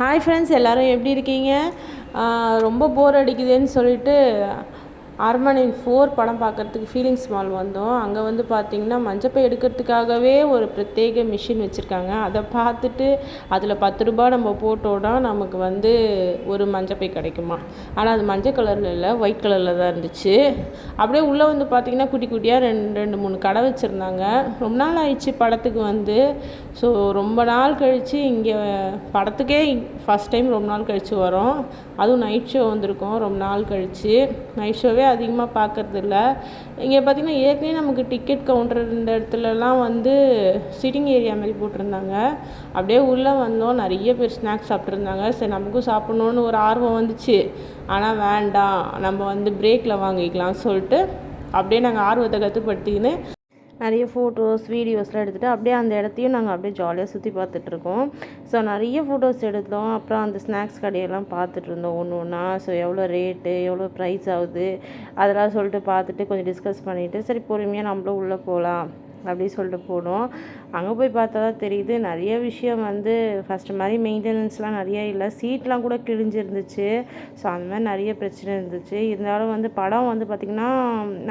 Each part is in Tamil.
ஹாய் ஃப்ரெண்ட்ஸ், எல்லோரும் எப்படி இருக்கீங்க? ரொம்ப போர் அடிக்குதுன்னு சொல்லிட்டு அரண்மனை 4 படம் பார்க்குறதுக்கு ஃபீலிங்ஸ் மால் வந்தோம். அங்கே வந்து பார்த்திங்கன்னா மஞ்சப்பை எடுக்கிறதுக்காகவே ஒரு பிரத்யேக மிஷின் வச்சுருக்காங்க. அதை பார்த்துட்டு அதில் 10 ரூபாய் நம்ம போட்டோன்னா நமக்கு வந்து ஒரு மஞ்சப்பை கிடைக்குமா. ஆனால் அது மஞ்சள் கலரில் இல்லை, ஒயிட் கலரில் தான் இருந்துச்சு. அப்படியே உள்ளே வந்து பார்த்திங்கன்னா குட்டி குட்டியாக 2-3 கடை வச்சுருந்தாங்க. ரொம்ப நாள் ஆயிடுச்சு படத்துக்கு வந்து. ஸோ ரொம்ப நாள் கழித்து இங்கே படத்துக்கே ஃபஸ்ட் டைம் ரொம்ப நாள் கழித்து வரோம். அதுவும் நைட் ஷோ வந்திருக்கோம். ரொம்ப நாள் கழித்து நைட் ஷோவே அதிகமாக பார்க்கறதில்ல. இங்கே பார்த்திங்கன்னா ஏற்கனவே நமக்கு டிக்கெட் கவுண்டர் இந்த இடத்துலலாம் வந்து சிட்டிங் ஏரியா மாதிரி போட்டிருந்தாங்க. அப்படியே உள்ளே வந்தோம், நிறைய பேர் ஸ்நாக்ஸ் சாப்பிட்ருந்தாங்க. சரி, நமக்கும் சாப்பிட்ணுன்னு ஒரு ஆர்வம் வந்துச்சு. ஆனால் வேண்டாம், நம்ம வந்து பிரேக்கில் வாங்கிக்கலாம்னு சொல்லிட்டு அப்படியே நாங்கள் ஆர்வத்தை கட்டுப்படுத்திக்கின்னு நிறைய ஃபோட்டோஸ் வீடியோஸ்லாம் எடுத்துகிட்டு அப்படியே அந்த இடத்தையும் நாங்கள் அப்படியே ஜாலியாக சுற்றி பார்த்துட்ருக்கோம். ஸோ நிறைய ஃபோட்டோஸ் எடுத்தோம். அப்புறம் அந்த ஸ்நாக்ஸ் கடையெல்லாம் பார்த்துட்டு இருந்தோம் ஒன்று ஒன்றா. ஸோ எவ்வளோ ரேட்டு, எவ்வளோ ப்ரைஸ் ஆகுது அதெல்லாம் சொல்லிட்டு பார்த்துட்டு கொஞ்சம் டிஸ்கஸ் பண்ணிவிட்டு சரி பொறுமையாக நம்மளும் உள்ளே போகலாம் அப்படின்னு சொல்லிட்டு போனோம். அங்கே போய் பார்த்தா தான் தெரியுது நிறைய விஷயம் வந்து ஃபஸ்ட்டு மாதிரி மெயின்டெனன்ஸ்லாம் நிறைய இல்லை. சீட்லாம் கூட கிழிஞ்சிருந்துச்சு. ஸோ அந்த மாதிரி நிறைய பிரச்சனை இருந்துச்சு. இருந்தாலும் வந்து படம் வந்து பார்த்திங்கன்னா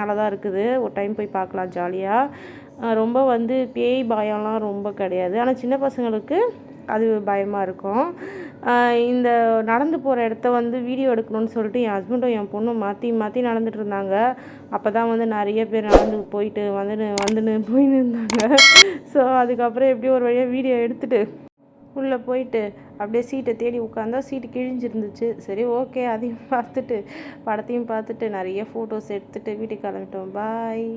நல்லா தான் இருக்குது. ஒரு டைம் போய் பார்க்கலாம் ஜாலியாக. ரொம்ப வந்து பேய் பயம்லாம் ரொம்ப கிடையாது. ஆனால் சின்ன பசங்களுக்கு அது பயமாக இருக்கும். இந்த நடந்து போகிற இடத்த வந்து வீடியோ எடுக்கணும்னு சொல்லிட்டு என் ஹஸ்பண்டும் என் பொண்ணும் மாற்றி மாற்றி நடந்துட்டு இருந்தாங்க. அப்போ தான் வந்து நிறைய பேர் நடந்து போயிட்டு வந்துன்னு போயின்னு இருந்தாங்க. ஸோ அதுக்கப்புறம் எப்படியோ ஒரு வழியாக வீடியோ எடுத்துகிட்டு உள்ளே போயிட்டு அப்படியே சீட்டை தேடி உட்காந்தா சீட்டு கிழிஞ்சிருந்துச்சு. சரி, ஓகே, அதையும் பார்த்துட்டு படத்தையும் பார்த்துட்டு நிறைய ஃபோட்டோஸ் எடுத்துகிட்டு வீட்டுக்கு கிளம்பிட்டோம். பாய்.